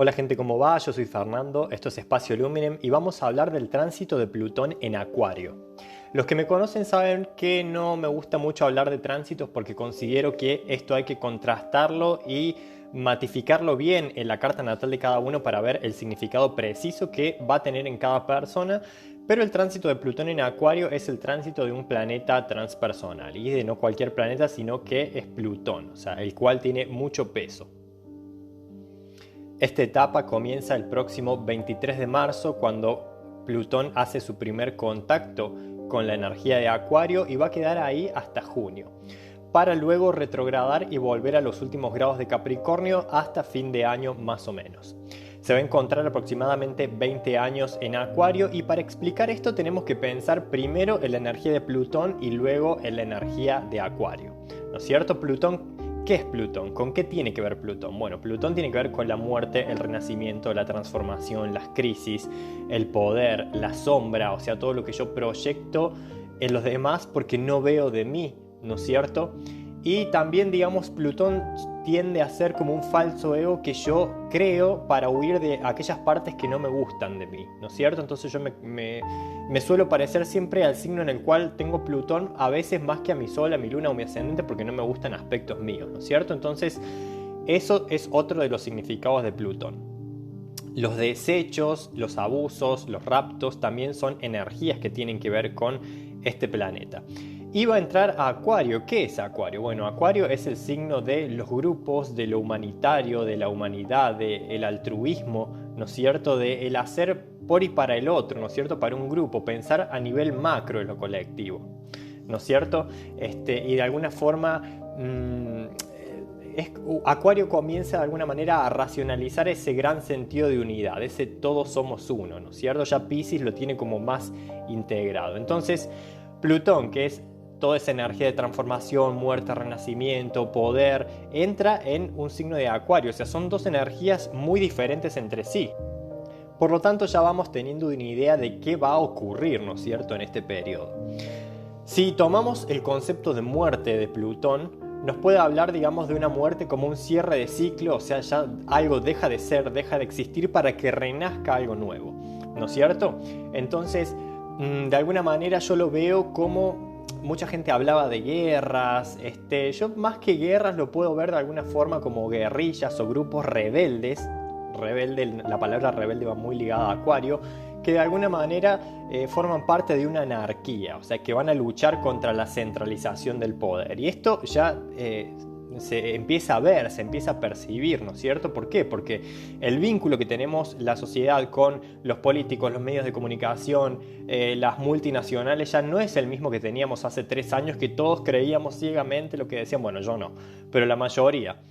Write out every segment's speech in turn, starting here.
Hola gente, ¿cómo va? Yo soy Fernando, esto es Espacio Luminem y vamos a hablar del tránsito de Plutón en Acuario. Los que me conocen saben que no me gusta mucho hablar de tránsitos porque considero que esto hay que contrastarlo y matificarlo bien en la carta natal de cada uno para ver el significado preciso que va a tener en cada persona. Pero el tránsito de Plutón en Acuario es el tránsito de un planeta transpersonal y de no cualquier planeta sino que es Plutón, o sea, el cual tiene mucho peso. Esta etapa comienza el próximo 23 de marzo cuando Plutón hace su primer contacto con la energía de Acuario y va a quedar ahí hasta junio, para luego retrogradar y volver a los últimos grados de Capricornio hasta fin de año más o menos. Se va a encontrar aproximadamente 20 años en Acuario y para explicar esto tenemos que pensar primero en la energía de Plutón y luego en la energía de Acuario, ¿no es cierto? ¿Qué es Plutón? ¿Con qué tiene que ver Plutón? Bueno, Plutón tiene que ver con la muerte, el renacimiento, la transformación, las crisis, el poder, la sombra, o sea, todo lo que yo proyecto en los demás porque no veo de mí, ¿no es cierto? Y también, digamos, Plutón tiende a ser como un falso ego que yo creo para huir de aquellas partes que no me gustan de mí, ¿no es cierto? Entonces yo me suelo parecer siempre al signo en el cual tengo Plutón, a veces más que a mi Sol, a mi Luna o mi ascendente, porque no me gustan aspectos míos, ¿no es cierto? Entonces eso es otro de los significados de Plutón. Los desechos, los abusos, los raptos también son energías que tienen que ver con este planeta. Y va a entrar a Acuario. ¿Qué es Acuario? Bueno, Acuario es el signo de los grupos, de lo humanitario, de la humanidad, del altruismo, ¿no es cierto? De el hacer por y para el otro, ¿no es cierto? Para un grupo, pensar a nivel macro en lo colectivo, ¿no es cierto? Y de alguna forma Acuario comienza de alguna manera a racionalizar ese gran sentido de unidad, ese todos somos uno, ¿no es cierto? Ya Piscis lo tiene como más integrado. Entonces, Plutón, que es toda esa energía de transformación, muerte, renacimiento, poder, entra en un signo de Acuario. O sea, son dos energías muy diferentes entre sí. Por lo tanto, ya vamos teniendo una idea de qué va a ocurrir, ¿no es cierto?, en este periodo. Si tomamos el concepto de muerte de Plutón, nos puede hablar, digamos, de una muerte como un cierre de ciclo, o sea, ya algo deja de ser, deja de existir para que renazca algo nuevo, ¿no es cierto? Entonces, de alguna manera yo lo veo como mucha gente hablaba de guerras, yo más que guerras lo puedo ver de alguna forma como guerrillas o grupos rebeldes. La palabra rebelde va muy ligada a Acuario, que de alguna manera forman parte de una anarquía, o sea que van a luchar contra la centralización del poder. Y esto ya se empieza a ver, se empieza a percibir, ¿no es cierto? ¿Por qué? Porque el vínculo que tenemos la sociedad con los políticos, los medios de comunicación, las multinacionales ya no es el mismo que teníamos hace 3 años, que todos creíamos ciegamente lo que decían. Bueno, yo no, pero la mayoría.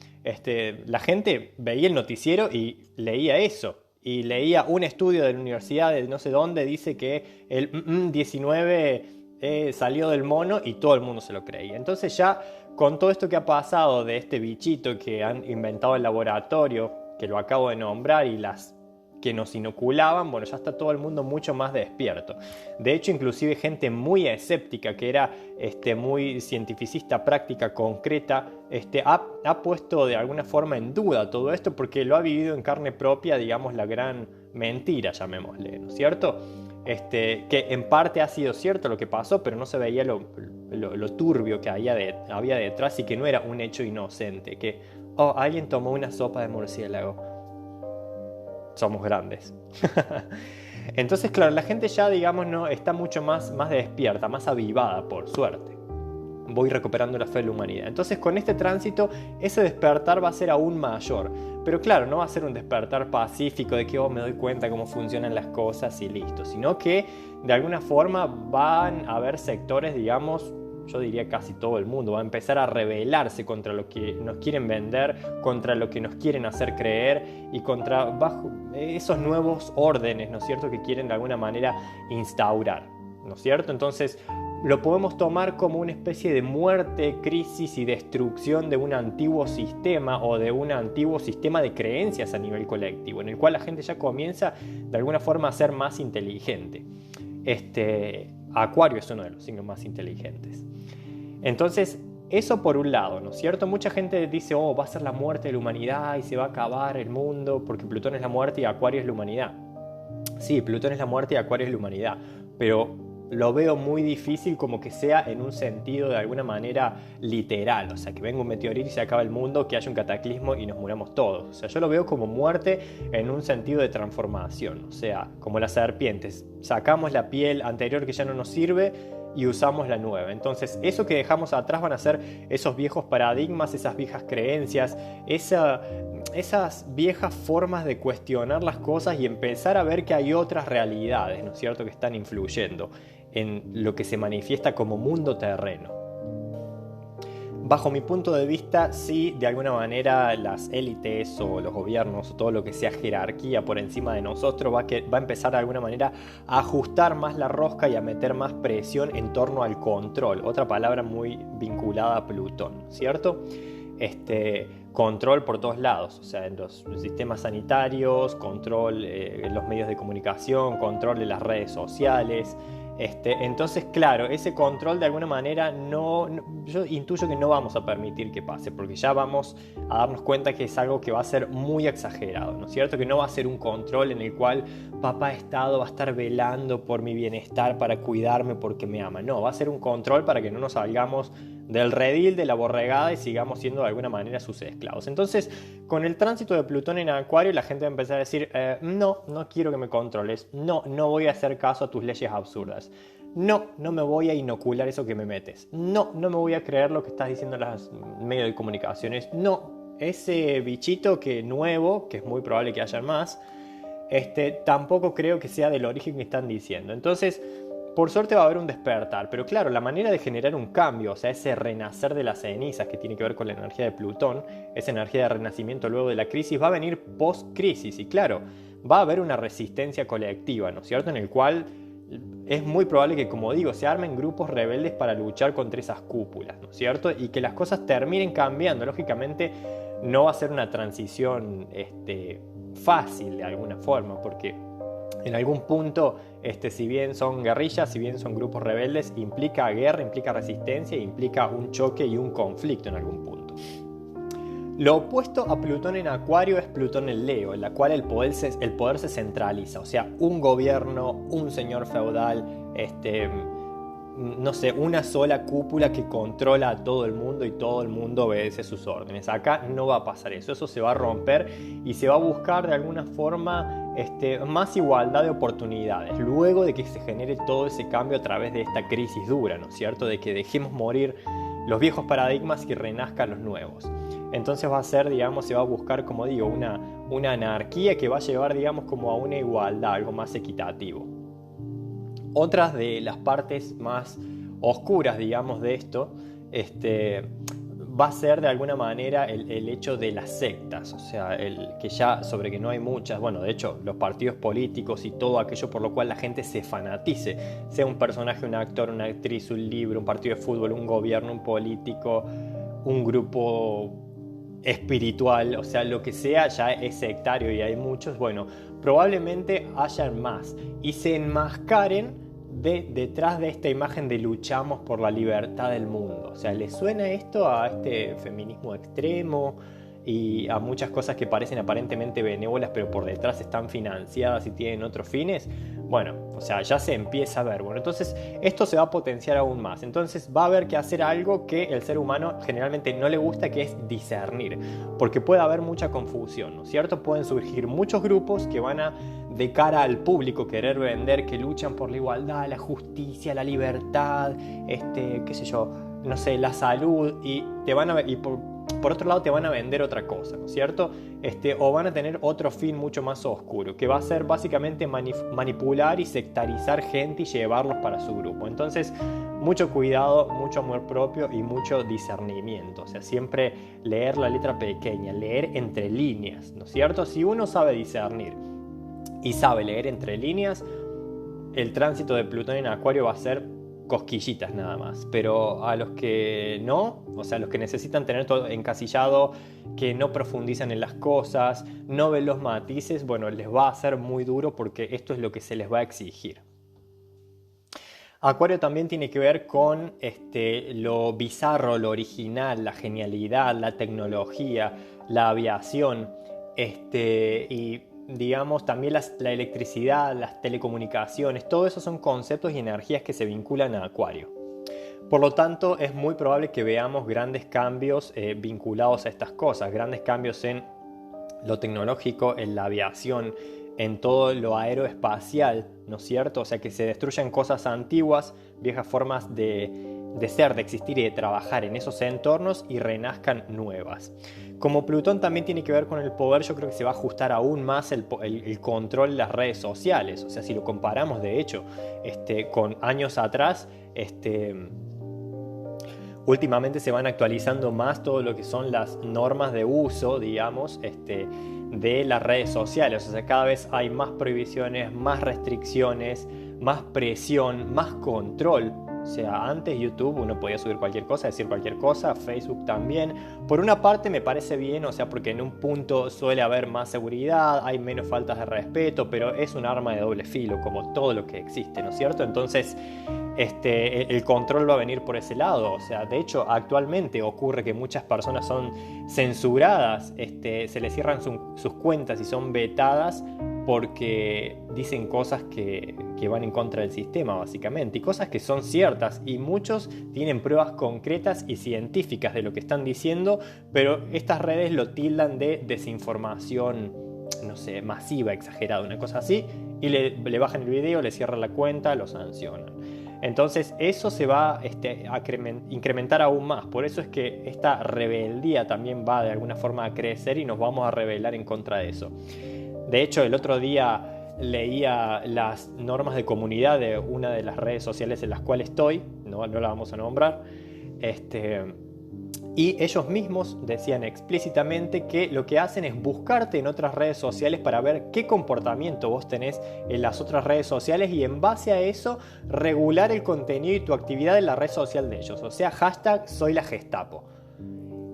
La gente veía el noticiero y leía eso. Y leía un estudio de la universidad de no sé dónde, dice que el 19 salió del mono y todo el mundo se lo creía. Entonces ya con todo esto que ha pasado de este bichito que han inventado el laboratorio, que lo acabo de nombrar, y las que nos inoculaban, bueno, ya está todo el mundo mucho más despierto. De hecho, inclusive gente muy escéptica, que era muy cientificista, práctica, concreta, ha puesto de alguna forma en duda todo esto porque lo ha vivido en carne propia, digamos, la gran mentira, llamémosle, ¿no es cierto? Que en parte ha sido cierto lo que pasó, pero no se veía lo turbio que había detrás y que no era un hecho inocente, que alguien tomó una sopa de murciélago. Somos grandes. Entonces, claro, la gente ya, digamos, no está mucho más despierta, más avivada, por suerte. Voy recuperando la fe en la humanidad. Entonces, con este tránsito, ese despertar va a ser aún mayor. Pero claro, no va a ser un despertar pacífico de que me doy cuenta cómo funcionan las cosas y listo, sino que de alguna forma van a haber sectores, digamos, yo diría casi todo el mundo, va a empezar a rebelarse contra lo que nos quieren vender, contra lo que nos quieren hacer creer y contra esos nuevos órdenes, ¿no es cierto?, que quieren de alguna manera instaurar, ¿no es cierto? Entonces lo podemos tomar como una especie de muerte, crisis y destrucción de un antiguo sistema o de un antiguo sistema de creencias a nivel colectivo, en el cual la gente ya comienza de alguna forma a ser más inteligente. Acuario es uno de los signos más inteligentes. Entonces, Eso por un lado, ¿no es cierto? Mucha gente dice, oh, va a ser la muerte de la humanidad y se va a acabar el mundo porque Plutón es la muerte y Acuario es la humanidad. Sí, Plutón es la muerte y Acuario es la humanidad, pero lo veo muy difícil como que sea en un sentido de alguna manera literal, o sea, que venga un meteorito y se acabe el mundo, que haya un cataclismo y nos muramos todos. O sea, yo lo veo como muerte en un sentido de transformación, o sea, como las serpientes, sacamos la piel anterior que ya no nos sirve y usamos la nueva. Entonces, eso que dejamos atrás van a ser esos viejos paradigmas, esas viejas creencias, esas viejas formas de cuestionar las cosas y empezar a ver que hay otras realidades, ¿no es cierto?, que están influyendo en lo que se manifiesta como mundo terreno. Bajo mi punto de vista, sí, de alguna manera las élites o los gobiernos o todo lo que sea jerarquía por encima de nosotros va a empezar de alguna manera a ajustar más la rosca y a meter más presión en torno al control. Otra palabra muy vinculada a Plutón, ¿cierto? Control por todos lados, o sea, en los sistemas sanitarios, control en los medios de comunicación, control de las redes sociales. Entonces, claro, ese control de alguna manera yo intuyo que no vamos a permitir que pase, porque ya vamos a darnos cuenta que es algo que va a ser muy exagerado, ¿no es cierto? Que no va a ser un control en el cual papá Estado va a estar velando por mi bienestar para cuidarme porque me ama. No, va a ser un control para que no nos salgamos del redil de la borregada y sigamos siendo de alguna manera sus esclavos. Entonces, con el tránsito de Plutón en Acuario, la gente va a empezar a decir, no quiero que me controles, no voy a hacer caso a tus leyes absurdas, no me voy a inocular eso que me metes, no me voy a creer lo que estás diciendo en los medios de comunicaciones, no, ese bichito nuevo, que es muy probable que haya más, tampoco creo que sea del origen que están diciendo. Entonces, por suerte va a haber un despertar, pero claro, la manera de generar un cambio, o sea, ese renacer de las cenizas que tiene que ver con la energía de Plutón, esa energía de renacimiento luego de la crisis, va a venir post-crisis y claro, va a haber una resistencia colectiva, ¿no es cierto?, en el cual es muy probable que, como digo, se armen grupos rebeldes para luchar contra esas cúpulas, ¿no es cierto?, y que las cosas terminen cambiando. Lógicamente no va a ser una transición fácil de alguna forma, porque en algún punto, si bien son guerrillas, si bien son grupos rebeldes, implica guerra, implica resistencia, implica un choque y un conflicto en algún punto. Lo opuesto a Plutón en Acuario es Plutón en Leo, en la cual el poder se centraliza, o sea, un gobierno, un señor feudal, no sé, una sola cúpula que controla a todo el mundo y todo el mundo obedece sus órdenes. Acá no va a pasar eso se va a romper y se va a buscar de alguna forma más igualdad de oportunidades, luego de que se genere todo ese cambio a través de esta crisis dura, ¿no es cierto?, de que dejemos morir los viejos paradigmas y renazcan los nuevos. Entonces va a ser, digamos, se va a buscar, como digo, una anarquía que va a llevar, digamos, como a una igualdad, algo más equitativo. Otras de las partes más oscuras, digamos, de esto, va a ser de alguna manera el hecho de las sectas, o sea, sobre que no hay muchas, bueno, de hecho, los partidos políticos y todo aquello por lo cual la gente se fanatice, sea un personaje, un actor, una actriz, un libro, un partido de fútbol, un gobierno, un político, un grupo espiritual, o sea, lo que sea ya es sectario y hay muchos, bueno, probablemente hayan más y se enmascaren detrás de esta imagen de luchamos por la libertad del mundo. O sea, ¿le suena esto a este feminismo extremo y a muchas cosas que parecen aparentemente benévolas pero por detrás están financiadas y tienen otros fines? Bueno, o sea, ya se empieza a ver. Bueno, entonces esto se va a potenciar aún más. Entonces va a haber que hacer algo que el ser humano generalmente no le gusta, que es discernir, porque puede haber mucha confusión, ¿no es cierto? Pueden surgir muchos grupos que van a, de cara al público, querer vender que luchan por la igualdad, la justicia, la libertad, qué sé yo, no sé, la salud, y te van a, y por otro lado te van a vender otra cosa, ¿no es cierto? O van a tener otro fin mucho más oscuro, que va a ser básicamente manipular y sectarizar gente y llevarlos para su grupo. Entonces, mucho cuidado, mucho amor propio y mucho discernimiento. O sea, siempre leer la letra pequeña, leer entre líneas, ¿no es cierto? Si uno sabe discernir y sabe leer entre líneas, el tránsito de Plutón en Acuario va a ser cosquillitas nada más, pero a los que no, o sea, los que necesitan tener todo encasillado, que no profundizan en las cosas, no ven los matices, bueno, les va a ser muy duro porque esto es lo que se les va a exigir. Acuario también tiene que ver con lo bizarro, lo original, la genialidad, la tecnología, la aviación, y digamos también la electricidad, las telecomunicaciones, todo eso son conceptos y energías que se vinculan a Acuario. Por lo tanto, es muy probable que veamos grandes cambios vinculados a estas cosas, grandes cambios en lo tecnológico, en la aviación, en todo lo aeroespacial, ¿no es cierto? O sea, que se destruyan cosas antiguas, viejas formas de ser, de existir y de trabajar en esos entornos y renazcan nuevas. Como Plutón también tiene que ver con el poder, yo creo que se va a ajustar aún más el control de las redes sociales. O sea, si lo comparamos, de hecho, con años atrás, últimamente se van actualizando más todo lo que son las normas de uso, digamos, de las redes sociales. O sea, cada vez hay más prohibiciones, más restricciones, más presión, más control. O sea, antes YouTube uno podía subir cualquier cosa, decir cualquier cosa, Facebook también. Por una parte me parece bien, o sea, porque en un punto suele haber más seguridad, hay menos faltas de respeto, pero es un arma de doble filo, como todo lo que existe, ¿no es cierto? Entonces, el control va a venir por ese lado. O sea, de hecho, actualmente ocurre que muchas personas son censuradas, se les cierran sus cuentas y son vetadas porque dicen cosas que van en contra del sistema, básicamente, y cosas que son ciertas, y muchos tienen pruebas concretas y científicas de lo que están diciendo, pero estas redes lo tildan de desinformación, no sé, masiva, exagerada, una cosa así, y le bajan el video, le cierran la cuenta, lo sancionan. Entonces eso se va a incrementar aún más. Por eso es que esta rebeldía también va de alguna forma a crecer y nos vamos a rebelar en contra de eso. De hecho, el otro día leía las normas de comunidad de una de las redes sociales en las cuales estoy, no la vamos a nombrar, y ellos mismos decían explícitamente que lo que hacen es buscarte en otras redes sociales para ver qué comportamiento vos tenés en las otras redes sociales y en base a eso regular el contenido y tu actividad en la red social de ellos. O sea, hashtag soy la Gestapo.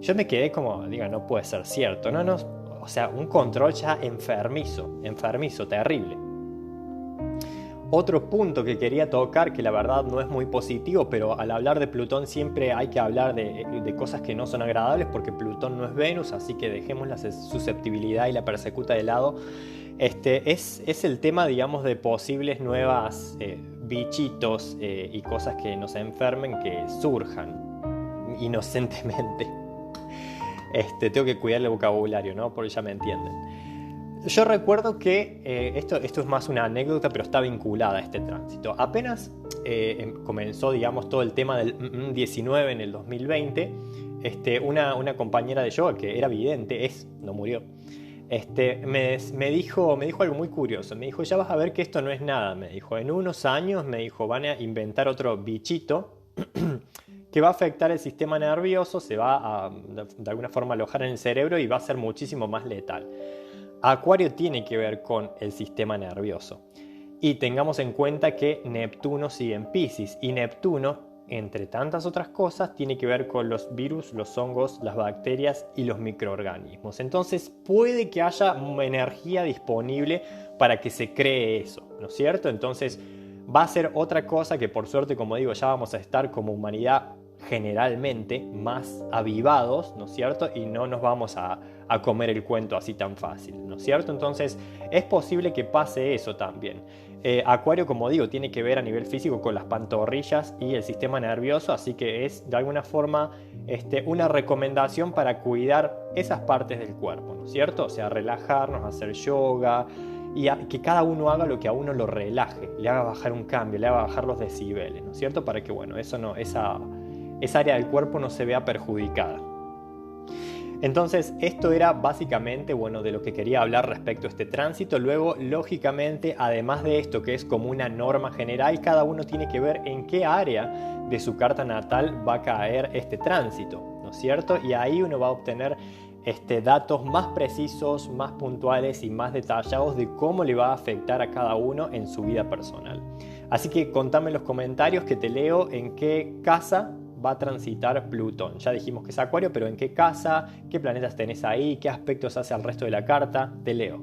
Yo me quedé como, digo, no puede ser cierto, no, o sea, un control ya enfermizo, terrible. Otro punto que quería tocar, que la verdad no es muy positivo, pero al hablar de Plutón siempre hay que hablar de cosas que no son agradables, porque Plutón no es Venus, así que dejemos la susceptibilidad y la persecuta de lado. Es el tema, digamos, de posibles nuevas bichitos y cosas que nos enfermen, que surjan inocentemente. Tengo que cuidar el vocabulario, ¿no? Porque ya me entienden. Yo recuerdo que esto es más una anécdota, pero está vinculada a este tránsito. Apenas comenzó, digamos, todo el tema del 19 en el 2020, una compañera de yoga que era vidente, no murió, me dijo algo muy curioso. Me dijo, ya vas a ver que esto no es nada. Me dijo, en unos años, me dijo, van a inventar otro bichito que va a afectar el sistema nervioso, se va a de alguna forma alojar en el cerebro y va a ser muchísimo más letal. Acuario tiene que ver con el sistema nervioso. Y tengamos en cuenta que Neptuno sigue en Piscis. Y Neptuno, entre tantas otras cosas, tiene que ver con los virus, los hongos, las bacterias y los microorganismos. Entonces puede que haya energía disponible para que se cree eso, ¿no es cierto? Entonces va a ser otra cosa que, por suerte, como digo, ya vamos a estar como humanidad generalmente más avivados, ¿no es cierto? Y no nos vamos a comer el cuento así tan fácil, ¿no es cierto? Entonces es posible que pase eso también. Acuario, como digo, tiene que ver a nivel físico con las pantorrillas y el sistema nervioso, así que es de alguna forma una recomendación para cuidar esas partes del cuerpo, ¿no es cierto? O sea, relajarnos, hacer yoga y que cada uno haga lo que a uno lo relaje, le haga bajar un cambio, le haga bajar los decibeles, ¿no es cierto? Para que, bueno, esa área del cuerpo no se vea perjudicada. Entonces, esto era básicamente, bueno, de lo que quería hablar respecto a este tránsito. Luego, lógicamente, además de esto, que es como una norma general, cada uno tiene que ver en qué área de su carta natal va a caer este tránsito, ¿no es cierto? Y ahí uno va a obtener datos más precisos, más puntuales y más detallados de cómo le va a afectar a cada uno en su vida personal. Así que contame en los comentarios, que te leo en qué casa va a transitar Plutón. Ya dijimos que es Acuario, pero ¿en qué casa? ¿Qué planetas tenés ahí? ¿Qué aspectos hace al resto de la carta? Te leo.